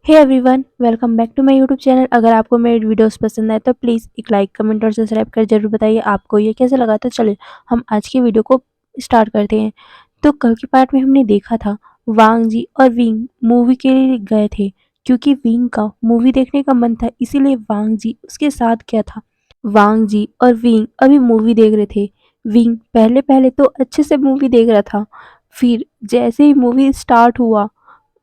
Hey everyone, welcome back to my YouTube channel. अगर आपको मेरी वीडियोस पसंद आए तो प्लीज़ एक लाइक कमेंट और सब्सक्राइब कर जरूर बताइए आपको ये कैसा लगा। तो चलिए हम आज की वीडियो को स्टार्ट करते हैं। तो कल के पार्ट में हमने देखा था वांग जी और विंग मूवी के लिए गए थे क्योंकि विंग का मूवी देखने का मन था, इसीलिए वांग जी उसके साथ गया था। वांग जी और विंग अभी मूवी देख रहे थे। विंग पहले पहले तो अच्छे से मूवी देख रहा था, फिर जैसे ही मूवी स्टार्ट हुआ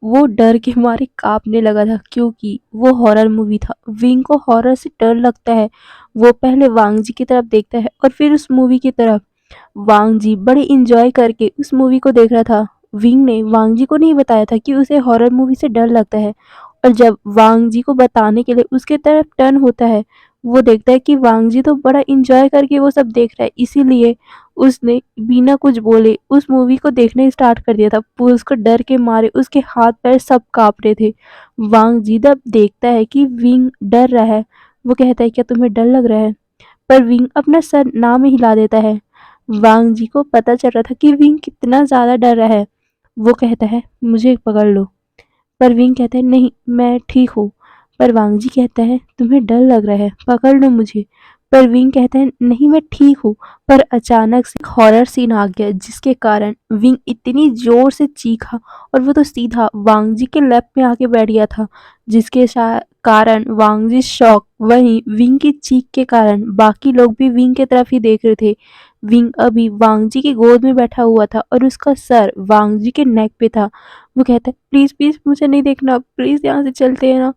वो डर के मारे काँपने लगा था क्योंकि वो हॉरर मूवी था। विंग को हॉरर से डर लगता है। वो पहले वांग जी की तरफ देखता है और फिर उस मूवी की तरफ। वांग जी बड़े एंजॉय करके उस मूवी को देख रहा था। विंग ने वांग जी को नहीं बताया था कि उसे हॉरर मूवी से डर लगता है, और जब वांग जी को बताने के लिए उसके तरफ टर्न होता है, वो देखता है कि वांग जी तो बड़ा एंजॉय करके वो सब देख रहा है, इसीलिए उसने बिना कुछ बोले उस मूवी को देखने स्टार्ट कर दिया था। उसको डर के मारे उसके हाथ पैर सब काँप रहे थे। वांग जी जब देखता है कि विंग डर रहा है, वो कहता है क्या तुम्हें डर लग रहा है? पर विंग अपना सर ना में हिला देता है। वांग जी को पता चल रहा था कि विंग कितना ज़्यादा डर रहा है। वो कहता है मुझे पकड़ लो, पर विंग कहता है नहीं मैं ठीक हूँ। पर वांग जी कहता है तुम्हें डर लग रहा है, पकड़ लो मुझे। पर विंग कहता है नहीं मैं ठीक हूँ। पर अचानक से एक हॉरर सीन आ गया जिसके कारण विंग इतनी जोर से चीखा, और वो तो सीधा वांग जी के लैप में आके बैठ गया था, जिसके कारण वांग जी शॉक। वहीं विंग की चीख के कारण बाकी लोग भी विंग की तरफ ही देख रहे थे। विंग अभी वांग जी की गोद में बैठा हुआ था और उसका सर वांग जी के नेक पे था। वो कहता है प्लीज़ प्लीज़ मुझे नहीं देखना, प्लीज़ यहाँ से चलते हैं ना।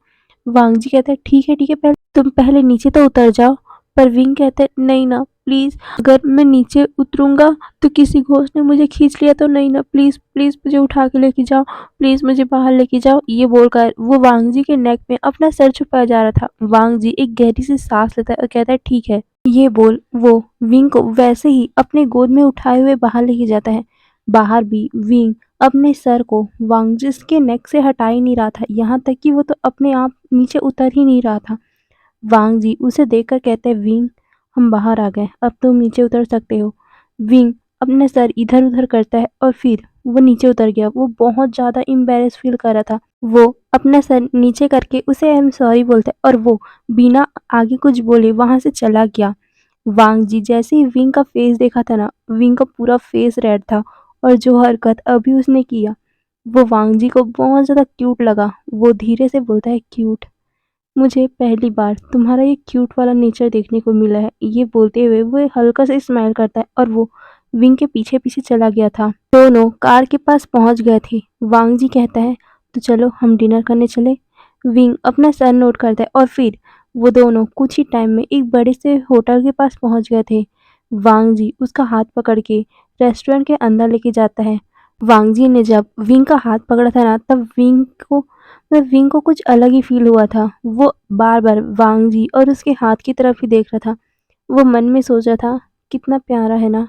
वांग जी कहता है ठीक है, पहले तुम पहले नीचे तो उतर जाओ। पर विंग कहता है नहीं ना प्लीज़, अगर मैं नीचे उतरूंगा तो किसी घोस्ट ने मुझे खींच लिया तो नहीं ना, प्लीज़ प्लीज़ मुझे उठा के लेके जाओ, प्लीज़ मुझे बाहर लेके जाओ। ये बोलकर वो वांग जी के नेक में अपना सर छुपाया जा रहा था। वांग जी एक गहरी सी सांस लेता है और कहता है ठीक है। ये बोल वो विंग को वैसे ही अपने गोद में उठाए हुए बाहर लेके जाता है। बाहर भी विंग अपने सर को वांगजिस के नेक से हटा ही नहीं रहा था, यहाँ तक कि वो तो अपने आप नीचे उतर ही नहीं रहा था। वांग जी उसे देखकर कहते हैं विंग हम बाहर आ गए, अब तुम नीचे उतर सकते हो। विंग अपने सर इधर उधर करता है और फिर वो नीचे उतर गया। वो बहुत ज़्यादा एम्बेरस फील कर रहा था। वो अपना सर नीचे करके उसे आई एम सॉरी बोलता है और वो बिना आगे कुछ बोले वहां से चला गया। वांग जी जैसे ही विंग का फेस देखा था ना, विंग का पूरा फेस रेड था, और जो हरकत अभी उसने किया वो वांग जी को बहुत ज़्यादा क्यूट लगा। वो धीरे से बोलता है क्यूट, मुझे पहली बार तुम्हारा ये क्यूट वाला नेचर देखने को मिला है। ये बोलते हुए वो हल्का सा स्माइल करता है और वो विंग के पीछे पीछे चला गया था। दोनों कार के पास पहुंच गए थे। वांग जी कहता है तो चलो हम डिनर करने चले। विंग अपना सर नोट करता है और फिर वो दोनों कुछ ही टाइम में एक बड़े से होटल के पास पहुंच गए थे। वांग जी उसका हाथ पकड़ के रेस्टोरेंट के अंदर लेके जाता है। वांग जी ने जब विंग का हाथ पकड़ा था ना, तब विंग को कुछ अलग ही फील हुआ था। वो बार बार वांग जी और उसके हाथ की तरफ ही देख रहा था। वो मन में सोच रहा था कितना प्यारा है ना,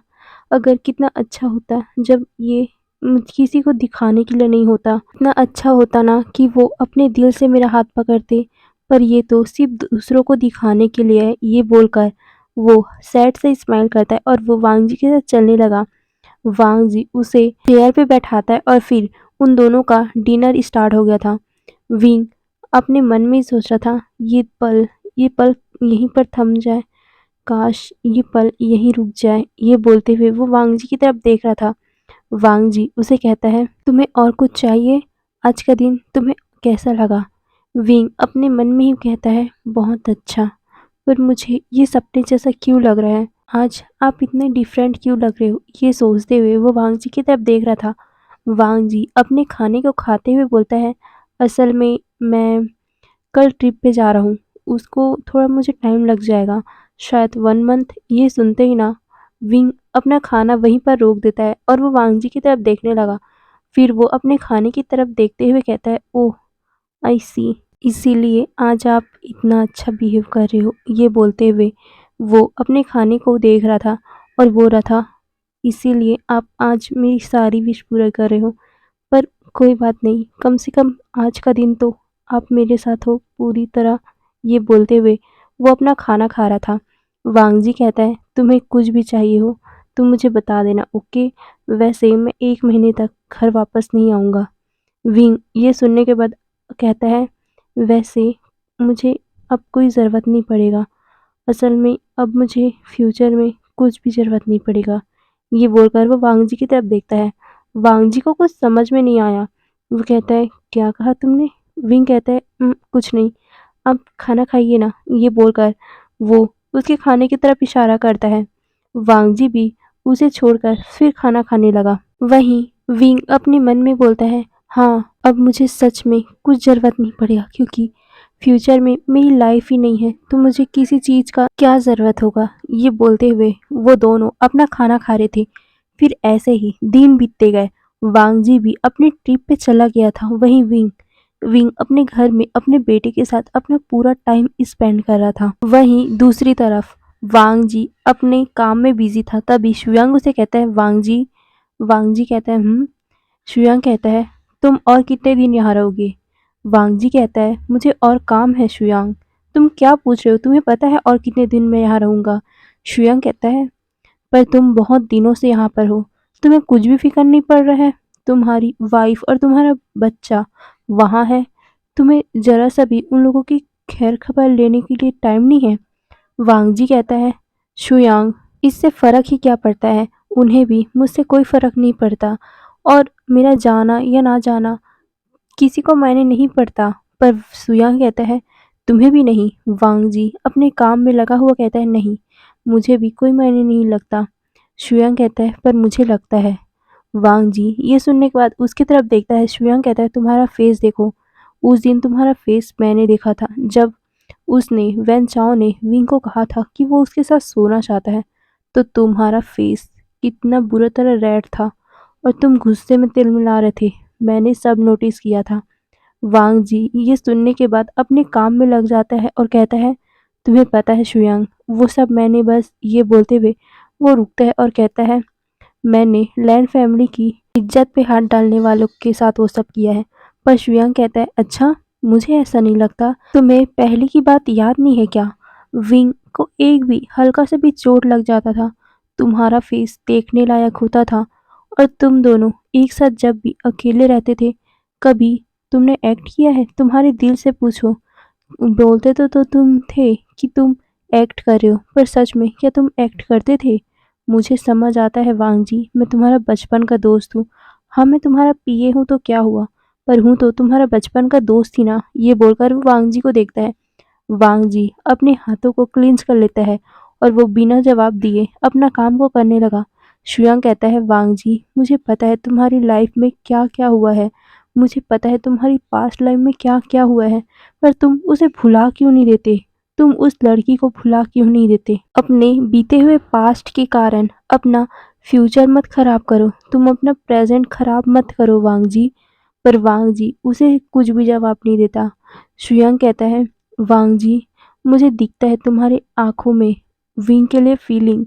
अगर कितना अच्छा होता जब ये किसी को दिखाने के लिए नहीं होता। इतना अच्छा होता ना कि वो अपने दिल से मेरा हाथ पकड़ते, पर ये तो सिर्फ दूसरों को दिखाने के लिए है। ये बोलकर वो सैड से स्माइल करता है और वो वांग जी के साथ चलने लगा। वांग जी उसे चेयर पे बैठाता है और फिर उन दोनों का डिनर स्टार्ट हो गया था। विंग अपने मन में ही सोच रहा था ये पल यहीं पर थम जाए, काश ये पल यहीं रुक जाए। ये बोलते हुए वो वांग जी की तरफ देख रहा था। वांग जी उसे कहता है तुम्हें और कुछ चाहिए? आज का दिन तुम्हें कैसा लगा? विंग अपने मन में ही कहता है बहुत अच्छा, पर मुझे ये सपने जैसा क्यों लग रहा है? आज आप इतने डिफरेंट क्यों लग रहे हो? ये सोचते हुए वो वांग जी की तरफ देख रहा था। वांग जी अपने खाने को खाते हुए बोलता है असल में मैं कल ट्रिप पे जा रहा हूँ, उसको थोड़ा मुझे टाइम लग जाएगा, शायद 1 मंथ। ये सुनते ही ना विंग अपना खाना वहीं पर रोक देता है और वो वांग जी की तरफ देखने लगा। फिर वो अपने खाने की तरफ देखते हुए कहता है ओह आई सी, इसीलिए आज आप इतना अच्छा बिहेव कर रहे हो। ये बोलते हुए वो अपने खाने को देख रहा था और बोल रहा था इसीलिए आप आज मेरी सारी विश पूरा कर रहे हो। पर कोई बात नहीं, कम से कम आज का दिन तो आप मेरे साथ हो पूरी तरह। ये बोलते हुए वो अपना खाना खा रहा था। वांग जी कहता है तुम्हें कुछ भी चाहिए हो तुम मुझे बता देना, ओके? वैसे मैं 1 महीने तक घर वापस नहीं आऊँगा। विंग ये सुनने के बाद कहता है वैसे मुझे अब कोई ज़रूरत नहीं पड़ेगा। असल में अब मुझे फ्यूचर में कुछ भी ज़रूरत नहीं पड़ेगा। ये बोलकर वो वांग जी की तरफ देखता है। वांग जी को कुछ समझ में नहीं आया। वो कहता है, क्या कहा तुमने? विंग कहता है, कुछ नहीं, आप खाना खाइए ना। ये बोलकर वो उसके खाने की तरफ इशारा करता है। वांग जी भी उसे छोड़कर फिर खाना खाने लगा। वहीं विंग अपने मन में बोलता है, हाँ, अब मुझे सच में कुछ ज़रूरत नहीं पड़ेगा, क्योंकि फ्यूचर में मेरी लाइफ ही नहीं है, तो मुझे किसी चीज़ का क्या ज़रूरत होगा। ये बोलते हुए वो दोनों अपना खाना खा रहे थे। फिर ऐसे ही दिन बीतते गए। वांग जी भी अपनी ट्रिप पे चला गया था। वहीं विंग विंग अपने घर में अपने बेटे के साथ अपना पूरा टाइम स्पेंड कर रहा था। वहीं दूसरी तरफ वांग जी अपने काम में बिजी था। तभी शुयांग उसे कहता है, वांग जी कहता है, शुयांग कहता है, तुम और कितने दिन यहाँ रहोगे? वांग जी कहता है, मुझे और काम है शुयांग। तुम क्या पूछ रहे हो? तुम्हें पता है और कितने दिन मैं यहाँ रहूंगा? शुयांग कहता है, पर तुम बहुत दिनों से यहाँ पर हो, तुम्हें कुछ भी फ़िक्र नहीं पड़ रहा है? तुम्हारी वाइफ़ और तुम्हारा बच्चा वहाँ है, तुम्हें ज़रा-सा भी उन लोगों की खैर-खबर लेने के लिए टाइम नहीं है? वांग जी कहता है, शुयांग, इससे फ़र्क ही क्या पड़ता है? उन्हें भी मुझसे कोई फ़र्क नहीं पड़ता, और मेरा जाना या ना जाना किसी को मायने नहीं पड़ता। पर शुयांग कहता है, तुम्हें भी नहीं? वांग जी अपने काम में लगा हुआ कहता है, नहीं, मुझे भी कोई मायने नहीं लगता। शुयांग कहता है, पर मुझे लगता है। वांग जी ये सुनने के बाद उसकी तरफ देखता है। शुयांग कहता है, तुम्हारा फेस देखो। उस दिन तुम्हारा फेस मैंने देखा था, जब उसने वैन चाओ ने विंग को कहा था कि वो उसके साथ सोना चाहता है, तो तुम्हारा फेस कितना बुरा तरह रेड था और तुम गुस्से में तिलमिला रहे थे। मैंने सब नोटिस किया था। वांग जी ये सुनने के बाद अपने काम में लग जाता है और कहता है, तुम्हें पता है शुयांग, वो सब मैंने बस। ये बोलते हुए वो रुकता है और कहता है, मैंने लैन फैमिली की इज्जत पे हाथ डालने वालों के साथ वो सब किया है। पर शुयांग कहता है, अच्छा, मुझे ऐसा नहीं लगता। तुम्हें पहले की बात याद नहीं है क्या? विंग को एक भी हल्का सा भी चोट लग जाता था, तुम्हारा फेस देखने लायक होता था। और तुम दोनों एक साथ जब भी अकेले रहते थे, कभी तुमने एक्ट किया है? तुम्हारे दिल से पूछो। बोलते तो तुम थे कि तुम एक्ट कर रहे हो, पर सच में क्या तुम एक्ट करते थे? मुझे समझ आता है वांग जी, मैं तुम्हारा बचपन का दोस्त हूँ। हाँ, मैं तुम्हारा पीए हूँ तो क्या हुआ, पर हूँ तो तुम्हारा बचपन का दोस्त ही ना। ये बोलकर वो वांग जी को देखता है। वांग जी अपने हाथों को क्लींच कर लेता है और वो बिना जवाब दिए अपना काम को करने लगा। शुयांग कहता है, वांग जी, मुझे पता है तुम्हारी लाइफ में क्या क्या हुआ है, मुझे पता है तुम्हारी पास्ट लाइफ में क्या क्या हुआ है, पर तुम उसे भुला क्यों नहीं देते? तुम उस लड़की को भुला क्यों नहीं देते? अपने बीते हुए पास्ट के कारण अपना फ्यूचर मत खराब करो, तुम अपना प्रेजेंट खराब मत करो वांग जी। पर वांग जी उसे कुछ भी जवाब नहीं देता। शुयांग कहता है, वांग जी, मुझे दिखता है तुम्हारी आंखों में विंग के लिए फीलिंग।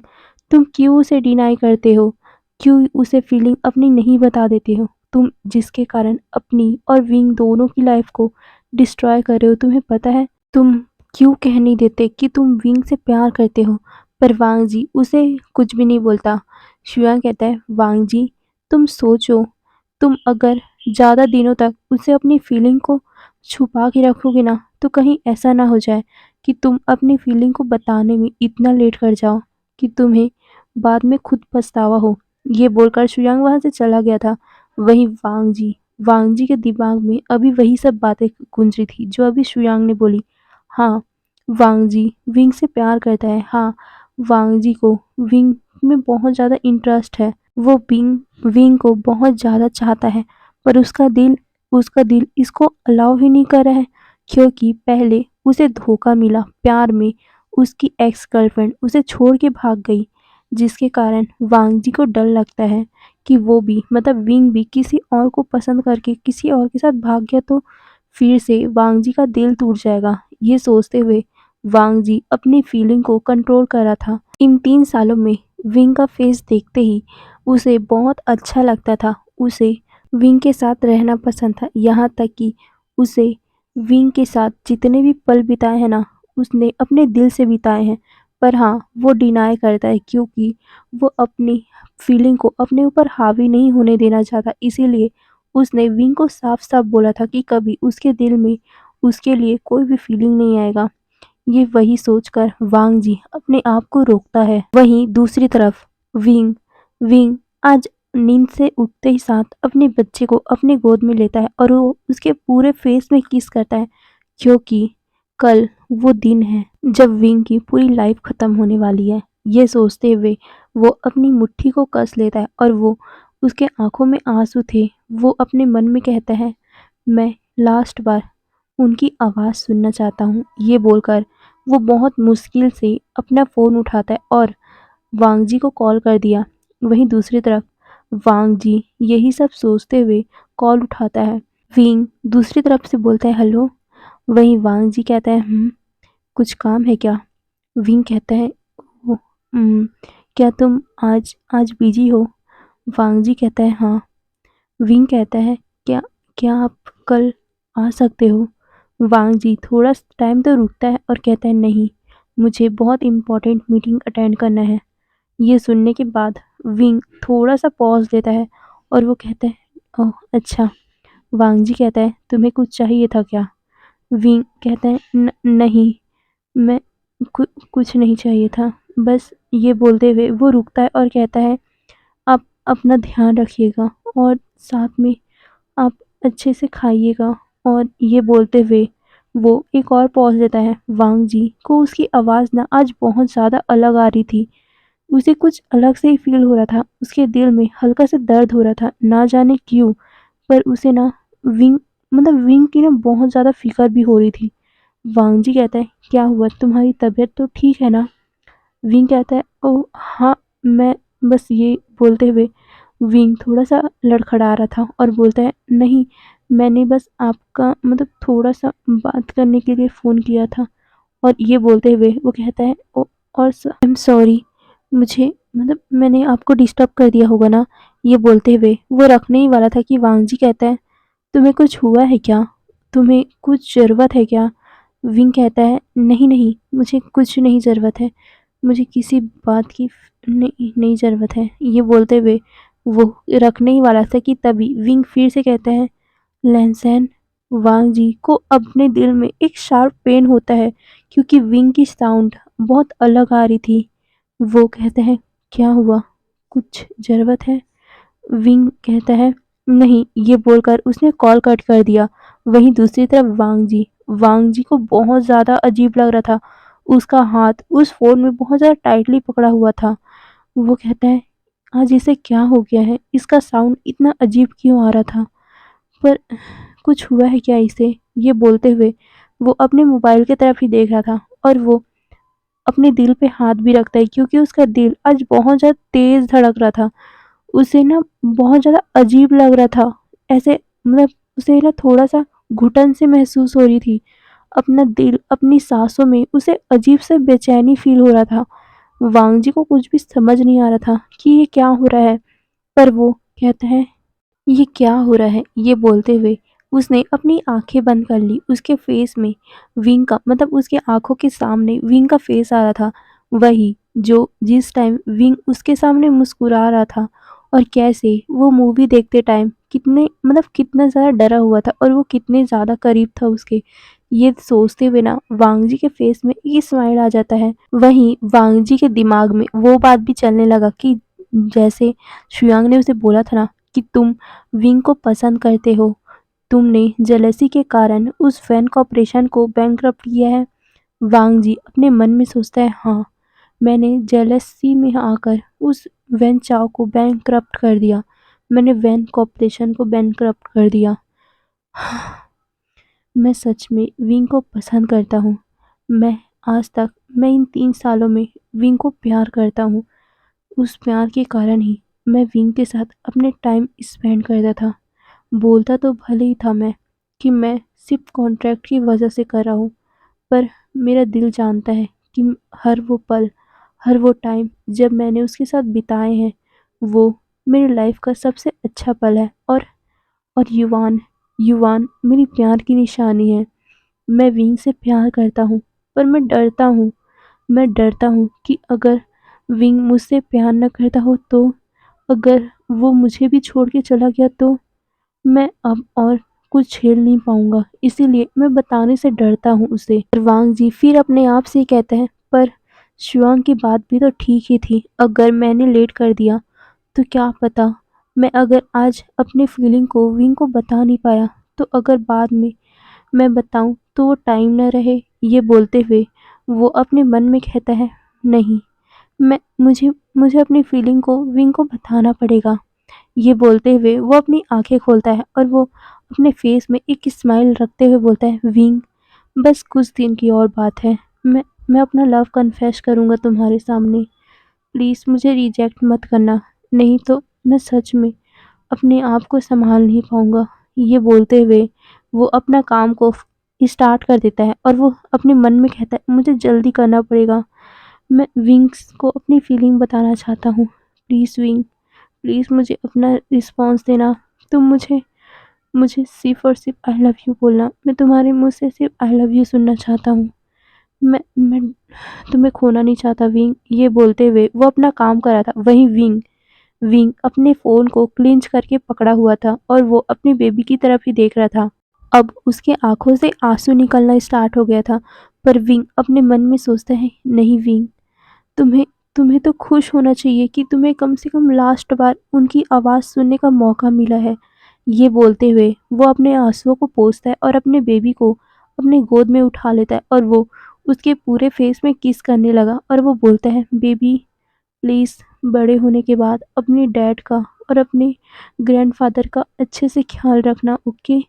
तुम क्यों उसे डिनाई करते हो? क्यों उसे फीलिंग अपनी नहीं बता देते हो? तुम जिसके कारण अपनी और विंग दोनों की लाइफ को डिस्ट्रॉय कर रहे हो। तुम्हें पता है? तुम क्यों कह नहीं देते कि तुम विंग से प्यार करते हो? पर वांग जी उसे कुछ भी नहीं बोलता। शुयांग कहता है, वांग जी, तुम सोचो, तुम अगर ज़्यादा दिनों तक उसे अपनी फीलिंग को छुपा के रखोगे ना, तो कहीं ऐसा ना हो जाए कि तुम अपनी फीलिंग को बताने में इतना लेट कर जाओ कि तुम्हें बाद में खुद पछतावा हो। ये बोलकर शुयांग वहाँ से चला गया था। वहीं वांग जी के दिमाग में अभी वही सब बातें गूंज रही थी जो अभी शुयांग ने बोली। हाँ, वांग जी विंग से प्यार करता है। हाँ, वांग जी को विंग में बहुत ज़्यादा इंटरेस्ट है। वो विंग विंग को बहुत ज़्यादा चाहता है, पर उसका दिल इसको अलाउ ही नहीं कर रहा है, क्योंकि पहले उसे धोखा मिला प्यार में। उसकी एक्स गर्लफ्रेंड उसे छोड़ के भाग गई, जिसके कारण वांग जी को डर लगता है कि वो भी, मतलब विंग भी, किसी और को पसंद करके किसी और के साथ भाग गया तो फिर से वांग जी का दिल टूट जाएगा। ये सोचते हुए वांग जी अपनी फीलिंग को कंट्रोल कर रहा था। इन 3 सालों में विंग का फेस देखते ही उसे बहुत अच्छा लगता था। उसे विंग के साथ रहना पसंद था, यहाँ तक कि उसे विंग के साथ जितने भी पल बिताए हैं ना, उसने अपने दिल से बिताए हैं। पर हाँ, वो डिनाई करता है, क्योंकि वो अपनी फीलिंग को अपने ऊपर हावी नहीं होने देना चाहता। इसीलिए उसने विंग को साफ-साफ बोला था कि कभी उसके दिल में उसके लिए कोई भी फीलिंग नहीं आएगा। ये वही सोचकर वांग जी अपने आप को रोकता है। वहीं दूसरी तरफ विंग विंग आज नींद से उठते ही साथ अपने बच्चे को अपने गोद में लेता है और वो उसके पूरे फेस में किस करता है, क्योंकि कल वो दिन है जब विंग की पूरी लाइफ खत्म होने वाली है। ये सोचते हुए वो अपनी मुट्ठी को कस लेता है और वो उसके आंखों में आंसू थे। वो अपने मन में कहता है, मैं लास्ट बार उनकी आवाज़ सुनना चाहता हूँ। ये बोलकर वो बहुत मुश्किल से अपना फ़ोन उठाता है और वांग जी को कॉल कर दिया। वहीं दूसरी तरफ वांग जी यही सब सोचते हुए कॉल उठाता है। विंग दूसरी तरफ से बोलता है, हेलो। वहीं वांग जी कहता है, कुछ काम है क्या? विंग कहता है, "ओ, "उम, क्या तुम आज आज बिजी हो?" वांग जी कहता है, हाँ। विंग कहता है, क्या क्या आप कल आ सकते हो? वांग जी थोड़ा टाइम तो रुकता है और कहता है, नहीं, मुझे बहुत इम्पोर्टेंट मीटिंग अटेंड करना है। ये सुनने के बाद विंग थोड़ा सा पॉज लेता है और वो कहता है, ओह अच्छा। वांग जी कहता है, तुम्हें कुछ चाहिए था क्या? विंग कहता है, नहीं, मैं कुछ नहीं चाहिए था। बस ये बोलते हुए वो रुकता है और कहता है, आप अपना ध्यान रखिएगा और साथ में आप अच्छे से खाइएगा। और ये बोलते हुए वो एक और पॉज़ लेता है। वांग जी को उसकी आवाज़ ना आज बहुत ज़्यादा अलग आ रही थी। उसे कुछ अलग से ही फ़ील हो रहा था। उसके दिल में हल्का सा दर्द हो रहा था, ना जाने क्यों? पर उसे ना विंग विंग की ना बहुत ज़्यादा फ़िक्र भी हो रही थी। वांग जी कहता है, क्या हुआ? तुम्हारी तबीयत तो ठीक है ना? विंग कहता है, ओह हाँ, मैं बस ये बोलते हुए विंग थोड़ा-सा लड़खड़ा रहा था और बोलता है, नहीं, मैंने बस आपका थोड़ा-सा बात करने के लिए फ़ोन किया था। और ये बोलते हुए वो कहता है, ओ और आई एम सॉरी, मुझे मैंने आपको डिस्टर्ब कर दिया होगा ना? ये बोलते हुए वो रखने ही वाला था कि वांग जी कहता है, तुम्हें कुछ हुआ है क्या? तुम्हें कुछ ज़रूरत है क्या? विंग कहता है, नहीं, नहीं, मुझे कुछ नहीं ज़रूरत है। मुझे किसी बात की नहीं नहीं ज़रूरत है। ये बोलते हुए वो रखने ही वाला था कि तभी विंग फिर से कहता है, लैनसेन। वांग जी को अपने दिल में एक शार्प पेन होता है क्योंकि विंग की साउंड बहुत अलग आ रही थी। वो कहते हैं, क्या हुआ? कुछ ज़रूरत है? विंग कहता है, नहीं, ये बोलकर उसने कॉल कट कर दिया। वहीं दूसरी तरफ वांग जी को बहुत ज़्यादा अजीब लग रहा था। उसका हाथ उस फ़ोन में बहुत ज़्यादा टाइटली पकड़ा हुआ था। वो कहता है, आज इसे क्या हो गया है? इसका साउंड इतना अजीब क्यों आ रहा था? पर कुछ हुआ है क्या इसे? ये बोलते हुए वो अपने मोबाइल की तरफ ही देख रहा था और वो अपने दिल पे हाथ भी रखता है क्योंकि उसका दिल आज बहुत ज़्यादा तेज़ धड़क रहा था। उसे ना बहुत ज़्यादा अजीब लग रहा था। ऐसे उसे ना थोड़ा-सा घुटन सी महसूस हो रही थी। अपना दिल अपनी साँसों में उसे अजीब सा बेचैनी फ़ील हो रहा था। वांग जी को कुछ भी समझ नहीं आ रहा था कि ये क्या हो रहा है? पर वो कहता है, ये क्या हो रहा है? ये बोलते हुए उसने अपनी आँखें बंद कर ली। उसके फेस में विंग का उसकी आँखों के सामने विंग का फेस आ रहा था। वही जो जिस टाइम विंग उसके सामने मुस्कुरा रहा था और कैसे वो मूवी देखते टाइम कितना ज़्यादा डरा हुआ था और वो कितने ज़्यादा करीब था उसके। ये सोचते हुए ना वांग जी के फेस में ये स्माइल आ जाता है। वहीं वांग जी के दिमाग में वो बात भी चलने लगा कि जैसे शुयांग ने उसे बोला था ना कि तुम विंग को पसंद करते हो। तुमने जेलसी के कारण उस वैन कॉर्पोरेशन को बैंकरप्ट किया है। वांग जी अपने मन में सोचता है, हाँ, मैंने जेलसी में आकर उस वैन चाओ को बैंकरप्ट कर दिया। मैंने वैन कॉर्पोरेशन को बैंकरप्ट कर दिया। मैं सच में विंग को पसंद करता हूँ। मैं मैं इन 3 सालों में विंग को प्यार करता हूँ। उस प्यार के कारण ही मैं विंग के साथ अपने टाइम स्पेंड करता था। बोलता तो भले ही था मैं कि मैं सिर्फ कॉन्ट्रैक्ट की वजह से कर रहा हूँ, पर मेरा दिल जानता है कि हर वो पल, हर वो टाइम जब मैंने उसके साथ बिताए हैं, वो मेरी लाइफ का सबसे अच्छा पल है। और युवान युवान मेरी प्यार की निशानी है। मैं विंग से प्यार करता हूँ, पर मैं डरता हूँ कि अगर विंग मुझसे प्यार न करता हो तो, अगर वो मुझे भी छोड़ के चला गया तो मैं अब और कुछ झेल नहीं पाऊँगा, इसीलिए मैं बताने से डरता हूँ उसे। और वांग जी फिर अपने आप से ही कहते हैं, पर शिवांग की बात भी तो ठीक ही थी, अगर मैंने लेट कर दिया तो क्या पता, मैं अगर आज अपनी फीलिंग को विंग को बता नहीं पाया, तो अगर बाद में मैं बताऊँ तो वो टाइम ना रहे। ये बोलते हुए वो अपने मन में कहता है, नहीं, मैं मुझे मुझे अपनी फीलिंग को विंग को बताना पड़ेगा। ये बोलते हुए वो अपनी आँखें खोलता है और वो अपने फेस में एक स्माइल रखते हुए बोलता है, विंग, बस कुछ दिन की और बात है। मैं अपना लव कन्फेस करूँगा तुम्हारे सामने। प्लीज़ मुझे रिजेक्ट मत करना, नहीं तो मैं सच में अपने आप को सँभाल नहीं पाऊँगा। ये बोलते हुए वो अपना काम को स्टार्ट कर देता है और वो अपने मन में कहता है, मुझे जल्दी करना पड़ेगा। मैं विंग्स को अपनी फीलिंग बताना चाहता हूँ। प्लीज़ विंग, प्लीज़ मुझे अपना रिस्पॉन्स देना। तुम मुझे मुझे सिर्फ़ और सिर्फ़ आई लव यू बोलना। मैं तुम्हारे मुँह से सिर्फ़ आई लव यू सुनना चाहता हूँ। मैं तुम्हें खोना नहीं चाहता विंग। ये बोलते हुए वो अपना काम कर रहा था। वहीं विंग विंग अपने फ़ोन को क्लिंच करके पकड़ा हुआ था और वो अपनी बेबी की तरफ ही देख रहा था। अब उसके आँखों से आँसू निकलना स्टार्ट हो गया था, पर विंग अपने मन में सोचता है, नहीं विंग, तुम्हें तुम्हें तो खुश होना चाहिए कि तुम्हें कम से कम लास्ट बार उनकी आवाज़ सुनने का मौका मिला है। ये बोलते हुए वो अपने आँसुओं को पोंछता है और अपने बेबी को अपने गोद में उठा लेता है और वो उसके पूरे फेस में किस करने लगा और वो बोलता है, बेबी प्लीज़ बड़े होने के बाद अपने डैड का और अपने ग्रैंडफ़ादर का अच्छे से ख़्याल रखना, ओके?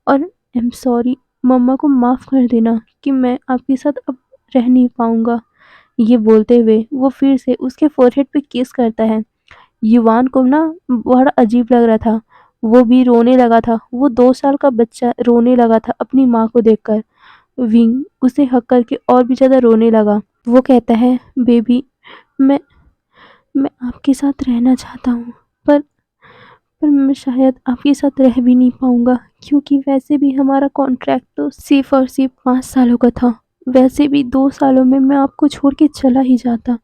और आई एम सॉरी, मम्मा को माफ़ कर देना कि मैं आपके साथ अब रह नहीं पाऊँगा। ये बोलते हुए वो फिर से उसके फ़ोरहेड पे किस करता है। युवान को ना बड़ा अजीब लग रहा था, वो भी रोने लगा था। वो 2 साल का बच्चा रोने लगा था अपनी माँ को देखकर। विंग उसे हग करके और भी ज़्यादा रोने लगा। वो कहता है, बेबी, मैं मैं आपके साथ रहना चाहता हूँ, पर मैं शायद आपके साथ रह भी नहीं पाऊँगा, क्योंकि वैसे भी हमारा कॉन्ट्रैक्ट तो सिर्फ़ और सिर्फ़ 5 सालों का था। वैसे भी 2 सालों में मैं आपको छोड़ के चला ही जाता।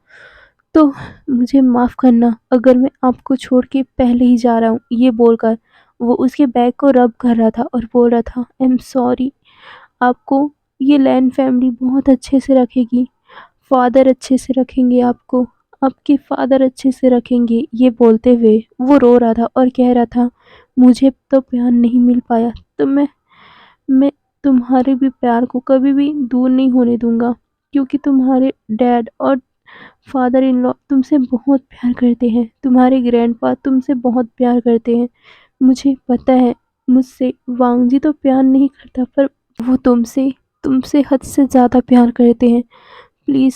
तो मुझे माफ़ करना अगर मैं आपको छोड़ के पहले ही जा रहा हूँ। ये बोलकर वो उसके बैग को रब कर रहा था और बोल रहा था, आई एम सॉरी, आपको ये लैंड फैमिली बहुत अच्छे से रखेगी। फ़ादर अच्छे से रखेंगे आपको, आपके फ़ादर अच्छे से रखेंगे। ये बोलते हुए वो रो रहा था और कह रहा था, मुझे तो प्यार नहीं मिल पाया, तो मैं तुम्हारे भी प्यार को कभी भी दूर नहीं होने दूँगा, क्योंकि तुम्हारे डैड और फादर इन लॉ तुमसे बहुत प्यार करते हैं, तुम्हारे ग्रैंडपा तुमसे बहुत प्यार करते हैं। मुझे पता है मुझसे वांगजी तो प्यार नहीं करता, पर वो तुमसे तुमसे हद से ज़्यादा प्यार करते हैं। प्लीज़,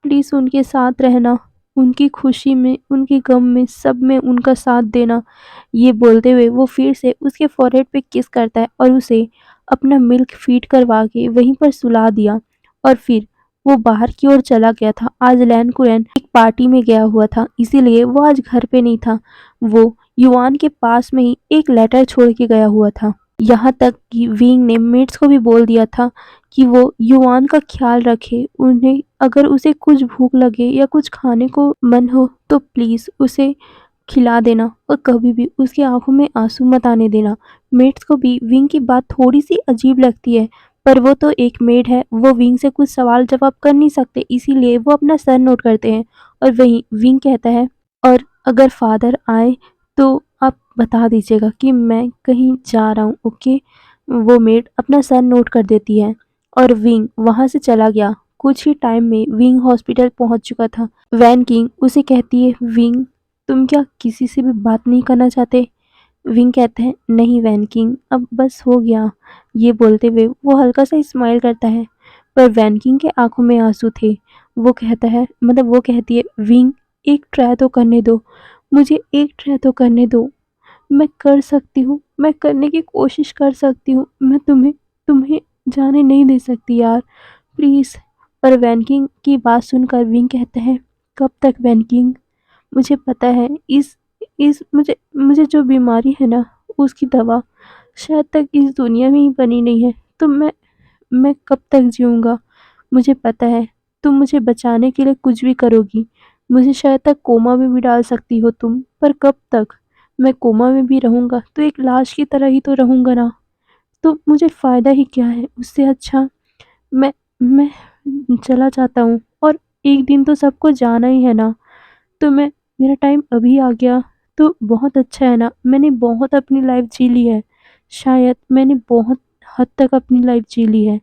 प्लीज़ उनके साथ रहना, उनकी खुशी में, उनके गम में, सब में उनका साथ देना। ये बोलते हुए वो फिर से उसके फ़ोरहेड पे किस करता है और उसे अपना मिल्क फ़ीड करवा के वहीं पर सुला दिया और फिर वो बाहर की ओर चला गया था। आज लैन कुरैन एक पार्टी में गया हुआ था, इसीलिए वो आज घर पे नहीं था। वो युआन के पास में ही एक लेटर छोड़ के गया हुआ था। यहाँ तक कि विंग ने मेट्स को भी बोल दिया था कि वो युआन का ख्याल रखे। उन्हें अगर उसे कुछ भूख लगे या कुछ खाने को मन हो तो प्लीज़ उसे खिला देना और कभी भी उसकी आंखों में आंसू मत आने देना। मेट्स को भी विंग की बात थोड़ी सी अजीब लगती है, पर वो तो एक मेड है, वो विंग से कुछ सवाल जवाब कर नहीं सकते, इसीलिए वो अपना सर नोट करते हैं। और वहीं विंग कहता है, और अगर फादर आए तो आप बता दीजिएगा कि मैं कहीं जा रहा हूँ, ओके? वो मेड अपना सर नोट कर देती है और विंग वहाँ से चला गया। कुछ ही टाइम में विंग हॉस्पिटल पहुँच चुका था। वैन किंग उसे कहती है, विंग, तुम क्या किसी से भी बात नहीं करना चाहते? विंग कहता है, नहीं वैन किंग, अब बस हो गया। ये बोलते हुए वो हल्का सा स्माइल करता है, पर वैन किंग के आंखों में आंसू थे। वो कहता है, मतलब वो कहती है, विंग, एक ट्राई तो करने दो, मुझे एक ट्राई तो करने दो। मैं कर सकती हूँ, मैं करने की कोशिश कर सकती हूँ। मैं तुम्हें तुम्हें जाने नहीं दे सकती यार, प्लीज़। पर वैन किंग की बात सुनकर विंग कहता है, कब तक वैन किंग? मुझे पता है इस मुझे मुझे जो बीमारी है ना, उसकी दवा शायद तक इस दुनिया में ही बनी नहीं है। तो मैं कब तक जीऊँगा? मुझे पता है तुम मुझे बचाने के लिए कुछ भी करोगी। मुझे शायद तक कोमा में भी डाल सकती हो तुम, पर कब तक? मैं कोमा में भी रहूँगा तो एक लाश की तरह ही तो रहूँगा ना। तो मुझे फ़ायदा ही क्या है? उससे अच्छा मैं मैं चला जाता हूँ, और एक दिन तो सबको जाना ही है ना, तो मेरा टाइम अभी आ गया तो बहुत अच्छा है ना। मैंने बहुत अपनी लाइफ़ जी ली है, शायद मैंने बहुत हद तक अपनी लाइफ़ जी ली है।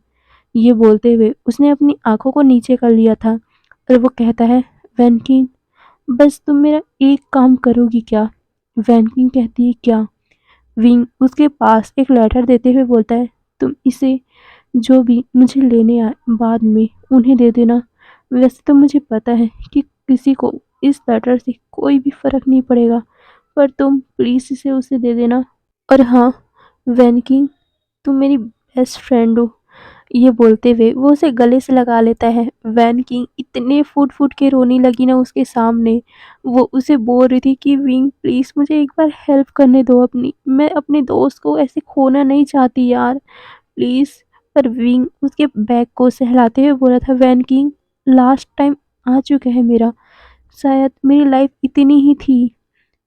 ये बोलते हुए उसने अपनी आँखों को नीचे कर लिया था और वो कहता है, वैनकिन, बस तुम मेरा एक काम करोगी क्या? वैनकिन कहती है, क्या? विंग उसके पास एक लेटर देते हुए बोलता है, तुम इसे जो भी मुझे लेने आए बाद में उन्हें दे देना। वैसे तो मुझे पता है कि किसी को इस लेटर से कोई भी फ़र्क नहीं पड़ेगा, पर तुम प्लीज़ इसे उसे दे देना। और हाँ, वैनकिन, तुम मेरी बेस्ट फ्रेंड हो। ये बोलते हुए वो उसे गले से लगा लेता है। वैन किंग इतने फूट-फूट के रोने लगी ना उसके सामने। वो उसे बोल रही थी कि विंग, प्लीज़ मुझे एक बार हेल्प करने दो अपनी। मैं अपने दोस्त को ऐसे खोना नहीं चाहती यार, प्लीज़। पर विंग उसके बैग को सहलाते हुए बोला था, वैन किंग, लास्ट टाइम आ चुका है मेरा। शायद मेरी लाइफ इतनी ही थी।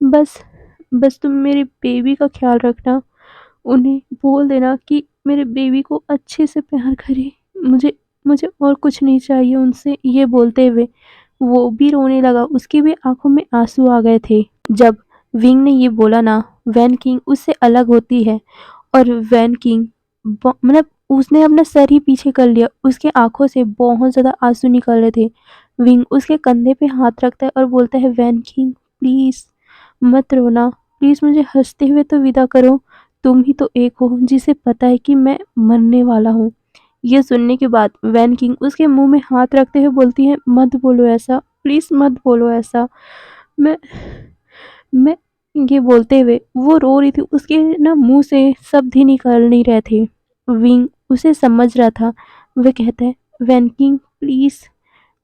बस बस तुम मेरे बेबी का ख़्याल रखना। उन्हें बोल देना कि मेरे बेबी को अच्छे से प्यार करें। मुझे मुझे और कुछ नहीं चाहिए उनसे। ये बोलते हुए वो भी रोने लगा, उसकी भी आँखों में आँसू आ गए थे। जब विंग ने ये बोला ना, वैन किंग उससे अलग होती है और वैन किंग मतलब उसने अपना सर ही पीछे कर लिया। उसके आँखों से बहुत ज़्यादा आँसू निकल रहे थे। विंग उसके कंधे पे हाथ रखता है और बोलता है, वैन किंग, प्लीज़ मत रोना। प्लीज़ मुझे हँसते हुए तो विदा करो। तुम ही तो एक हो जिसे पता है कि मैं मरने वाला हूँ। ये सुनने के बाद वैन किंग उसके मुँह में हाथ रखते हुए बोलती है, मत बोलो ऐसा, प्लीज़ मत बोलो ऐसा। मैं मैं ये बोलते हुए वो रो रही थी, उसके ना मुँह से शब्द ही निकल नहीं रहे थे। विंग उसे समझ रहा था। वह कहता है, Van King, please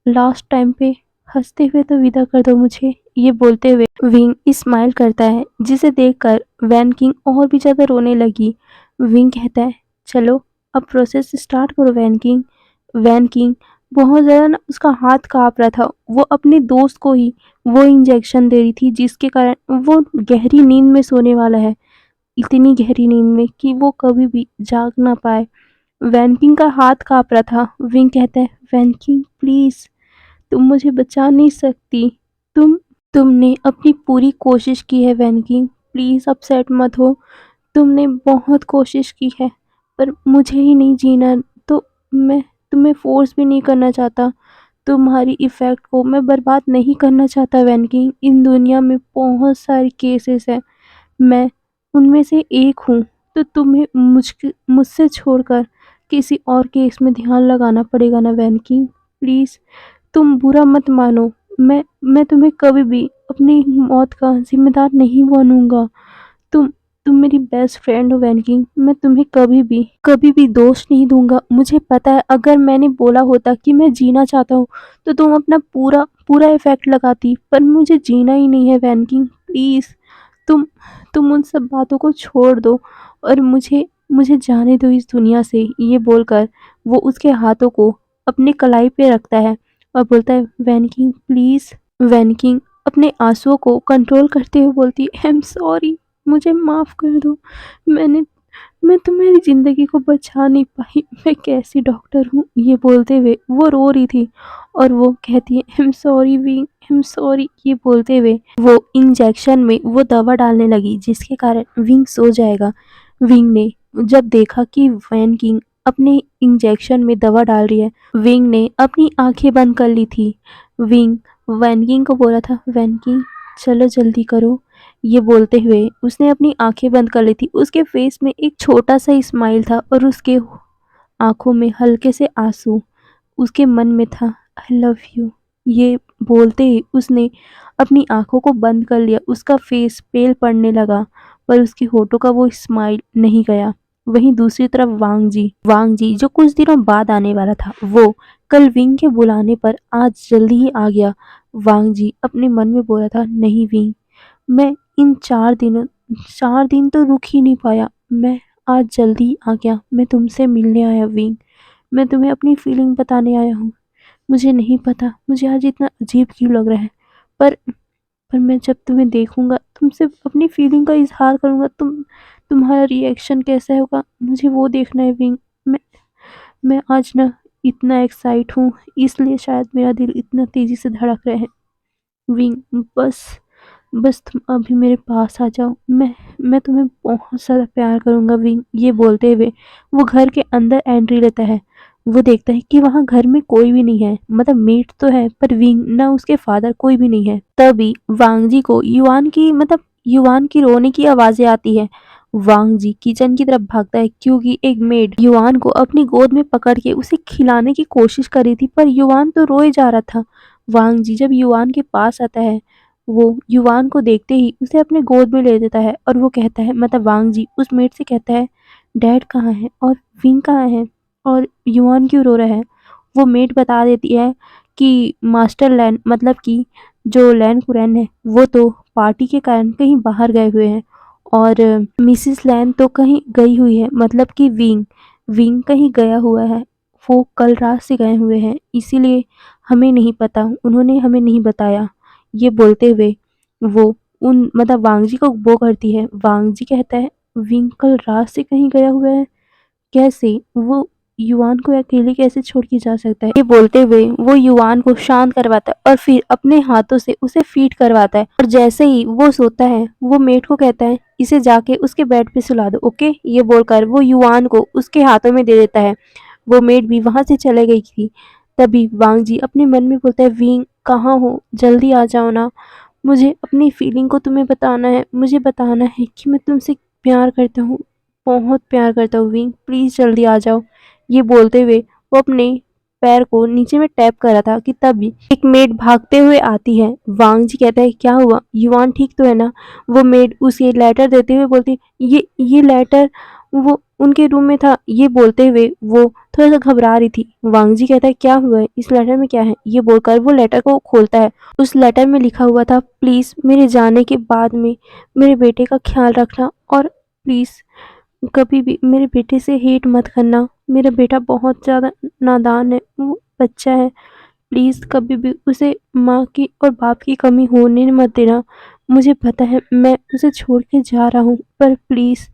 last time पे हँसते हुए तो विदा कर दो मुझे। ये बोलते हुए विंग स्माइल करता है, जिसे देखकर वैन किंग और भी ज़्यादा रोने लगी। विंग कहता है, चलो अब प्रोसेस स्टार्ट करो वैन किंग। वैन किंग बहुत ज़्यादा ना उसका हाथ काँप रहा था। वो अपने दोस्त को ही वो इंजेक्शन दे रही थी जिसके कारण वो गहरी नींद में सोने वाला है। इतनी गहरी नींद में कि वो कभी भी जाग ना पाए। वैन किंग का हाथ काँप रहा था। विंग कहता है, वैन किंग, प्लीज़ तुम मुझे बचा नहीं सकती। तुम तुमने अपनी पूरी कोशिश की है वैन किंग, प्लीज़ अपसेट मत हो। तुमने बहुत कोशिश की है, पर मुझे ही नहीं जीना, तो मैं तुम्हें फ़ोर्स भी नहीं करना चाहता। तुम्हारी इफ़ेक्ट को मैं बर्बाद नहीं करना चाहता वैन किंग। इन दुनिया में बहुत सारे केसेस हैं, मैं उनमें से एक हूँ, तो तुम्हें मुझसे छोड़कर किसी और केस में ध्यान लगाना पड़ेगा ना वैन किंग, प्लीज़। तुम बुरा मत मानो, मैं तुम्हें कभी भी अपनी मौत का ज़िम्मेदार नहीं बनूँगा। तुम तुम मेरी बेस्ट फ्रेंड हो वैन किंग, मैं तुम्हें कभी भी दोष नहीं दूँगा। मुझे पता है अगर मैंने बोला होता कि मैं जीना चाहता हूँ, तो तुम अपना पूरा पूरा इफ़ेक्ट लगाती, पर मुझे जीना ही नहीं है वैन किंग, प्लीज़। तुम तुम उन सब बातों को छोड़ दो और मुझे मुझे जाने दो इस दुनिया से। ये बोलकर वो उसके हाथों को अपनी कलाई पे रखता है और बोलता है, Van King, please. Van King अपने आंसुओं को कंट्रोल करते हुए बोलती है, आई एम सॉरी, मुझे माफ़ कर दो। मैंने मैं तुम्हारी ज़िंदगी को बचा नहीं पाई, मैं कैसी डॉक्टर हूँ। ये बोलते हुए वो रो रही थी और वो कहती है, I am sorry wing, I am sorry. ये बोलते हुए वो इंजेक्शन में वो दवा डालने लगी जिसके कारण विंग सो जाएगा। विंग ने जब देखा कि वैन किंग अपने इंजेक्शन में दवा डाल रही है, विंग ने अपनी आंखें बंद कर ली थी। विंग वैन किंग को बोला था, वैन किंग चलो जल्दी करो। ये बोलते हुए उसने अपनी आंखें बंद कर ली थी। उसके फेस में एक छोटा सा स्माइल था और उसके आंखों में हल्के से आंसू। उसके मन में था, आई लव यू। ये बोलते ही उसने अपनी आंखों को बंद कर लिया। उसका फेस पेल पड़ने लगा, पर उसके होठों का वो स्माइल नहीं गया। वहीं दूसरी तरफ वांग जी जो कुछ दिनों बाद आने वाला था, वो कल विंग के बुलाने पर आज जल्दी ही आ गया। वांग जी अपने मन में बोला था, नहीं विंग, मैं इन 4 दिन तो रुक ही नहीं पाया। मैं आज जल्दी आ गया। मैं तुमसे मिलने आया विंग। मैं तुम्हें अपनी फीलिंग बताने आया हूँ। मुझे नहीं पता मुझे आज इतना अजीब क्यों लग रहा है, पर मैं जब तुम्हें देखूँगा, तुमसे अपनी फीलिंग का इज़हार करूँगा, तुम्हारा रिएक्शन कैसा होगा मुझे वो देखना है विंग। मैं मैं आज ना इतना एक्साइट हूँ, इसलिए शायद मेरा दिल इतना तेज़ी से धड़क रहा है। विंग बस बस तुम अभी मेरे पास आ जाओ, मैं तुम्हें बहुत ज़्यादा प्यार करूँगा विंग। ये बोलते हुए वो घर के अंदर एंट्री लेता है। वो देखता है कि वहाँ घर में कोई भी नहीं है, मतलब मेट तो है पर विंग ना उसके फादर कोई भी नहीं है। तभी वांग जी को युवान की रोने की आवाज़ें आती है। वांग जी किचन की तरफ भागता है क्योंकि एक मेड युवान को अपनी गोद में पकड़ के उसे खिलाने की कोशिश कर रही थी, पर युवान तो रोए जा रहा था। वांग जी जब युवान के पास आता है, वो युवान को देखते ही उसे अपने गोद में ले लेता है और वो कहता है, मतलब वांग जी उस मेड से कहता है, डैड कहाँ है और विंग कहाँ है और युवान क्यों रो रहा है। वो मेड बता देती है कि मास्टर लैन मतलब कि जो लैन कुरैन है वो तो पार्टी के कारण कहीं बाहर गए हुए हैं और मिसिस लैन तो कहीं गई हुई है, मतलब कि विंग विंग कहीं गया हुआ है। वो कल रात से गए हुए हैं, इसीलिए हमें नहीं पता, उन्होंने हमें नहीं बताया। ये बोलते हुए वो उन मतलब वांग जी को वो करती है। वांग जी कहता है, विंग कल रात से कहीं गया हुआ है, कैसे? वो युवान को अकेले कैसे छोड़ के जा सकता है? ये बोलते हुए वो युवान को शांत करवाता है और फिर अपने हाथों से उसे फीड करवाता है और जैसे ही वो सोता है वो मेट को कहता है, इसे जाके उसके बेड पे सुला दो, ओके? ये बोलकर वो युवान को उसके हाथों में दे देता है। वो मेट भी वहां से चले गई थी। तभी वांग जी अपने मन में बोलता है, विंग कहाँ हो, जल्दी आ जाओ ना, मुझे अपनी फीलिंग को तुम्हें बताना है, मुझे बताना है कि मैं तुमसे प्यार करता हूँ, बहुत प्यार करता हूँ विंग, प्लीज़ जल्दी आ जाओ। ये बोलते हुए वो अपने पैर को नीचे में टैप कर रहा था कि तभी एक मेड भागते हुए आती है। वांग जी कहता है, क्या हुआ, युवान ठीक तो है ना? वो मेड उसे लेटर देते हुए बोलती है, ये लेटर वो उनके रूम में था। ये बोलते हुए वो थोड़ा सा घबरा रही थी। वांग जी कहता है, क्या हुआ है, इस लेटर में क्या है? ये बोलकर वो लेटर को खोलता है। उस लेटर में लिखा हुआ था, प्लीज़ मेरे जाने के बाद में मेरे बेटे का ख्याल रखना और प्लीज़ कभी भी मेरे बेटे से हेट मत करना। मेरा बेटा बहुत ज़्यादा नादान है, वो बच्चा है। प्लीज़ कभी भी उसे माँ की और बाप की कमी होने मत देना। मुझे पता है मैं उसे छोड़ के जा रहा हूँ, पर प्लीज़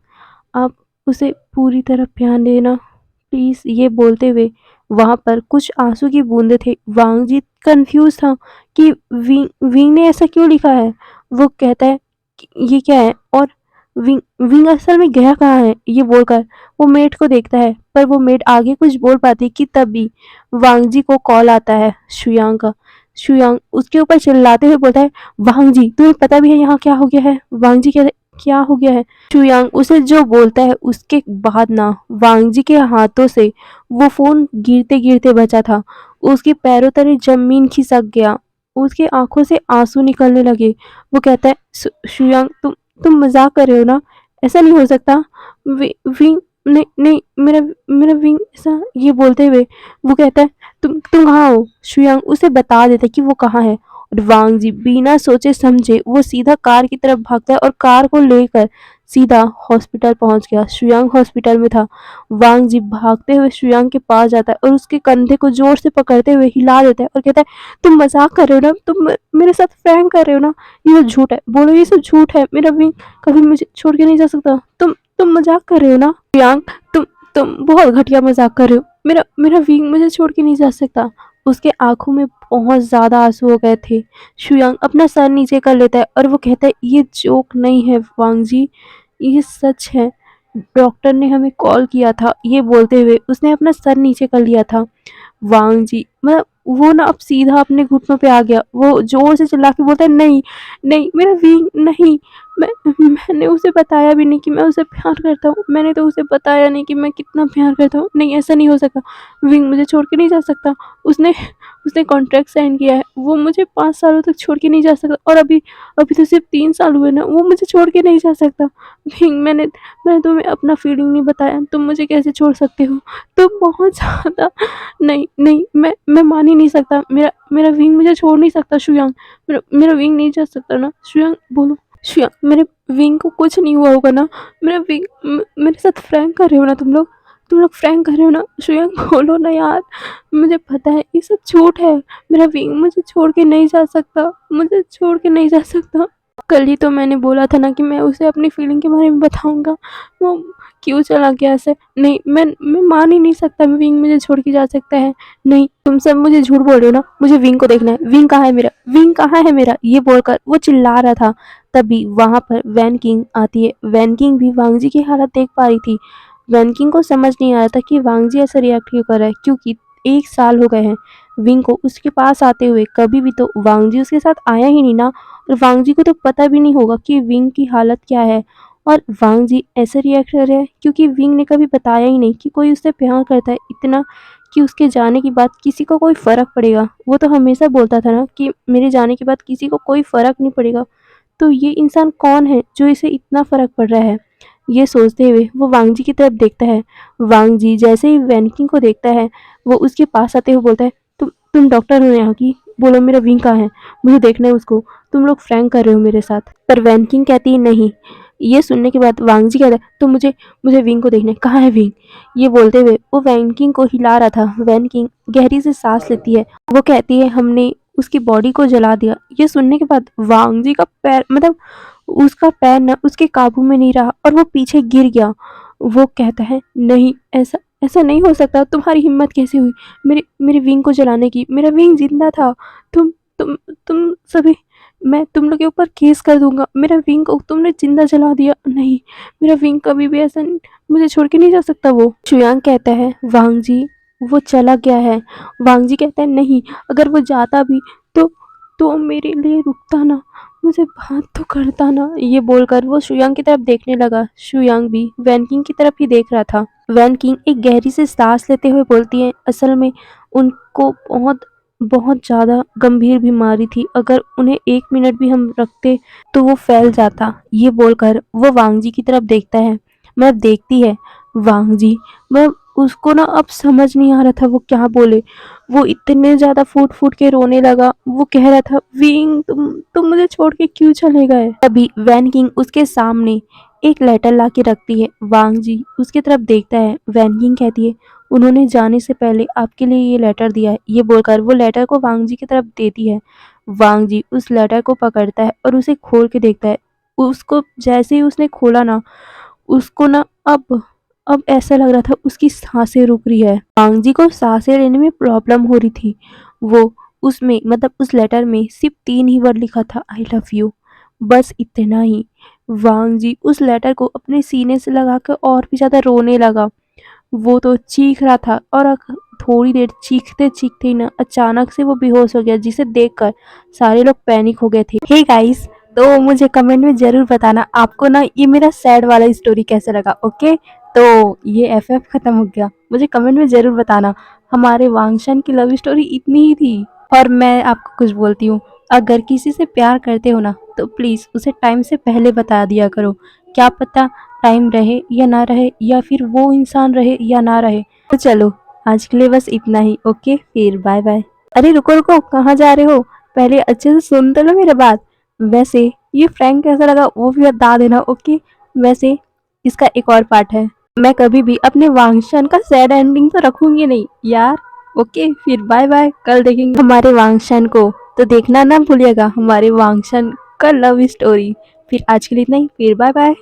आप उसे पूरी तरह प्यार देना, प्लीज़। ये बोलते हुए वहाँ पर कुछ आंसू की बूंदें थे। वांगजी कंफ्यूज था कि विंग विंग ने ऐसा क्यों लिखा है। वो कहता है कि ये क्या है और विंग विंग असल में गया कहाँ है। ये बोलकर वो मेड को देखता है, पर वो मेड आगे कुछ बोल पाती कि तभी वांगजी को कॉल आता है शुयांग का। शुयांग उसके ऊपर चिल्लाते हुए बोलता है, वांगजी तुम्हें पता भी है यहाँ क्या हो गया है? वांगजी कहते, क्या हो गया है? शुयांग उसे जो बोलता है उसके बाद ना वांगजी के हाथों से वो फोन गिरते गिरते बचा था। उसके पैरों तले जमीन खिसक गया, उसकी आंखों से आंसू निकलने लगे। वो कहता है, शुयांग तुम मजाक कर रहे हो ना, ऐसा नहीं हो सकता। विंग नहीं नहीं, मेरा मेरा विंग ऐसा। ये बोलते हुए वो कहता है, तुम कहाँ हो? शुयांग उसे बता देता है कि वो कहाँ है और वांग जी बिना सोचे समझे वो सीधा कार की तरफ भागता है और कार को लेकर सीधा हॉस्पिटल पहुंच गया। शुयांग हॉस्पिटल में था। वांग जी भागते हुए शुयांग के पास जाता है और उसके कंधे को जोर से पकड़ते हुए हिला देता है और कहता है, तुम मजाक कर रहे हो ना, तुम मेरे साथ प्रैंक कर रहे हो ना, ये सब झूठ है, बोलो ये सब झूठ है, मेरा विंग कभी मुझे छोड़ के नहीं जा सकता। तुम मजाक कर रहे हो ना शुयांग, तुम तुम बहुत घटिया मजाक कर रहे हो, मेरा मेरा विंग मुझे छोड़ के नहीं जा सकता। उसके आंखों में बहुत ज़्यादा आंसू हो गए थे। शुयांग अपना सर नीचे कर लेता है और वो कहता है, ये जोक नहीं है वांग जी, ये सच है, डॉक्टर ने हमें कॉल किया था। ये बोलते हुए उसने अपना सर नीचे कर लिया था। वांग जी मतलब वो ना अब सीधा अपने घुटनों पे आ गया। वो जोर से चिल्ला के बोलता है, नहीं नहीं मेरा विंग नहीं, मैं मैंने उसे बताया भी नहीं कि मैं उसे प्यार करता हूँ, मैंने तो उसे बताया नहीं कि मैं कितना प्यार करता हूँ, नहीं ऐसा नहीं हो सकता, विंग मुझे छोड़ के नहीं जा सकता। उसने उसने कॉन्ट्रैक्ट साइन किया है, वो मुझे 5 सालों तक छोड़ के नहीं जा सकता और अभी अभी तो सिर्फ 3 साल हुए ना, वो मुझे छोड़ के नहीं जा सकता। विंग मैंने तुम्हें अपना फीलिंग नहीं बताया, तुम मुझे कैसे छोड़ सकते हो? तुम बहुत ज़्यादा नहीं नहीं, मैं मान ही नहीं सकता, मेरा मेरा विंग मुझे छोड़ नहीं सकता शुयांग, मेरा मेरा विंग नहीं जा सकता ना शुयांग, बोलो शुयांग, मेरे विंग को कुछ नहीं हुआ होगा ना? मेरा विंग मेरे साथ प्रैंक कर रहे हो ना तुम लोग प्रैंक कर रहे हो ना शुयांग, बोलो ना यार, मुझे पता है ये सब झूठ है, मेरा विंग मुझे छोड़ के नहीं जा सकता, मुझे छोड़ के नहीं जा सकता। कल ही तो मैंने बोला था ना कि मैं उसे अपनी फीलिंग के बारे में बताऊँगा, वो क्यों चला गया ऐसे? नहीं, मैं मान ही नहीं सकता विंग मुझे छोड़ के जा सकता है। नहीं, तुम सब मुझे झूठ बोल रहे हो ना, मुझे विंग को देखना है। विंग कहाँ है मेरा? विंग कहाँ है मेरा? ये बोलकर वो चिल्ला रहा था। तभी वहाँ पर वैन किंग आती है। वैन किंग भी वांग जी की हालत देख पा रही थी। वैन किंग को समझ नहीं आ रहा था कि वांग जी ऐसा रिएक्ट क्यों कर रहा है, क्योंकि 1 साल हो गए हैं विंग को उसके पास आते हुए। कभी भी तो वांग जी उसके साथ आया ही नहीं ना, और वांग जी को तो पता भी नहीं होगा कि विंग की हालत क्या है। और वांग जी ऐसे रिएक्ट कर रहे हैं क्योंकि विंग ने कभी बताया ही नहीं कि कोई उससे प्यार करता है इतना कि उसके जाने के बाद किसी को कोई फ़र्क पड़ेगा। वो तो हमेशा बोलता था ना कि मेरे जाने के बाद किसी को कोई फ़र्क नहीं पड़ेगा। तो ये इंसान कौन है जो इसे इतना फ़र्क पड़ रहा है? ये सोचते हुए वो वांग जी की तरफ देखता है। वांग जी जैसे ही वैनकिंग को देखता है, वो उसके पास आते हुए बोलता है, तुम डॉक्टर हो यहाँ की? बोलो मेरा विंग कहाँ है? मुझे देखना है उसको। तुम लोग प्रैंक कर रहे हो मेरे साथ। पर वैनकिंग कहती है नहीं। ये सुनने के बाद वांग जी कहता है, तुम मुझे मुझे विंग को देखना है। कहाँ है विंग? ये बोलते हुए वो वैनकिंग को हिला रहा था। वैनकिंग गहरी से सांस लेती है। वो कहती है हमने उसकी बॉडी को जला दिया। ये सुनने के बाद वांग जी का पैर, मतलब उसका पैर ना उसके काबू में नहीं रहा और वो पीछे गिर गया। वो कहता है नहीं, ऐसा ऐसा नहीं हो सकता। तुम्हारी हिम्मत कैसे हुई मेरे मेरे विंग को जलाने की? मेरा विंग जिंदा था। तुम तुम तुम सभी, मैं तुम लोग के ऊपर केस कर दूंगा। मेरा विंग को तुमने जिंदा जला दिया। नहीं, मेरा विंग कभी भी ऐसा मुझे छोड़ के नहीं जा सकता। वो शुयांग कहता है वांग जी वो चला गया है। वांग जी कहता है नहीं, अगर वो जाता भी तो मेरे लिए रुकता ना, मुझे बात तो करता ना। ये बोलकर वो शुयांग की तरफ देखने लगा। शुयांग भी वैनकिंग की तरफ ही देख रहा था। वैनकिंग एक गहरी से सांस लेते हुए बोलती है असल में उनको बहुत बहुत ज़्यादा गंभीर बीमारी थी। अगर उन्हें 1 मिनट भी हम रखते तो वो फैल जाता। ये बोलकर वो वांग जी की तरफ देखता है, मतलब देखती है। वांग जी, मैं उसको ना अब समझ नहीं आ रहा था वो क्या बोले। वो इतने ज़्यादा फूट-फूट के रोने लगा। वो कह रहा था विंग तुम मुझे छोड़ के क्यों चले गए? तभी वैन किंग उसके सामने एक लेटर ला के रखती है। वांग जी उसकी तरफ देखता है। वैन किंग कहती है उन्होंने जाने से पहले आपके लिए ये लेटर दिया है। ये बोलकर वो लेटर को वांग जी की तरफ देती है। वांग जी उस लेटर को पकड़ता है और उसे खोल के देखता है। उसको जैसे ही उसने खोला ना, उसको ना अब ऐसा लग रहा था उसकी सांसें रुक रही है। वांग जी को सांसें लेने में प्रॉब्लम हो रही थी। वो उसमें, मतलब उस लेटर में सिर्फ 3 ही वर्ड लिखा था, आई लव यू। बस इतना ही। वांग जी उस लेटर को अपने सीने से लगाकर और भी ज़्यादा रोने लगा। वो तो चीख रहा था और थोड़ी देर चीखते-चीखते ही ना अचानक से वो बेहोश हो गया, जिसे देखकर सारे लोग पैनिक हो गए थे। हे गाइस, तो मुझे कमेंट में ज़रूर बताना आपको ना ये मेरा सैड वाला स्टोरी कैसा लगा, ओके? तो ये एफएफ खत्म हो गया। मुझे कमेंट में ज़रूर बताना। हमारे वांगशन की लव स्टोरी इतनी ही थी। और मैं आपको कुछ बोलती हूँ, अगर किसी से प्यार करते हो ना तो प्लीज़ उसे टाइम से पहले बता दिया करो। क्या पता टाइम रहे या ना रहे, या फिर वो इंसान रहे या ना रहे। तो चलो आज के लिए बस इतना ही, ओके? फिर बाय बाय। अरे रुको रुको, कहाँ जा रहे हो? पहले अच्छे से सुन तो लो मेरी बात। वैसे ये प्रैंक कैसा लगा वो भी बता देना, ओके? वैसे इसका एक और पार्ट है। मैं कभी भी अपने वांगशन का सैड एंडिंग तो रखूंगी नहीं यार। ओके फिर बाय बाय, कल देखेंगे हमारे वांगशन को। तो देखना ना भूलिएगा हमारे वांगशन का लव स्टोरी। फिर आज के लिए इतना ही, फिर बाय बाय।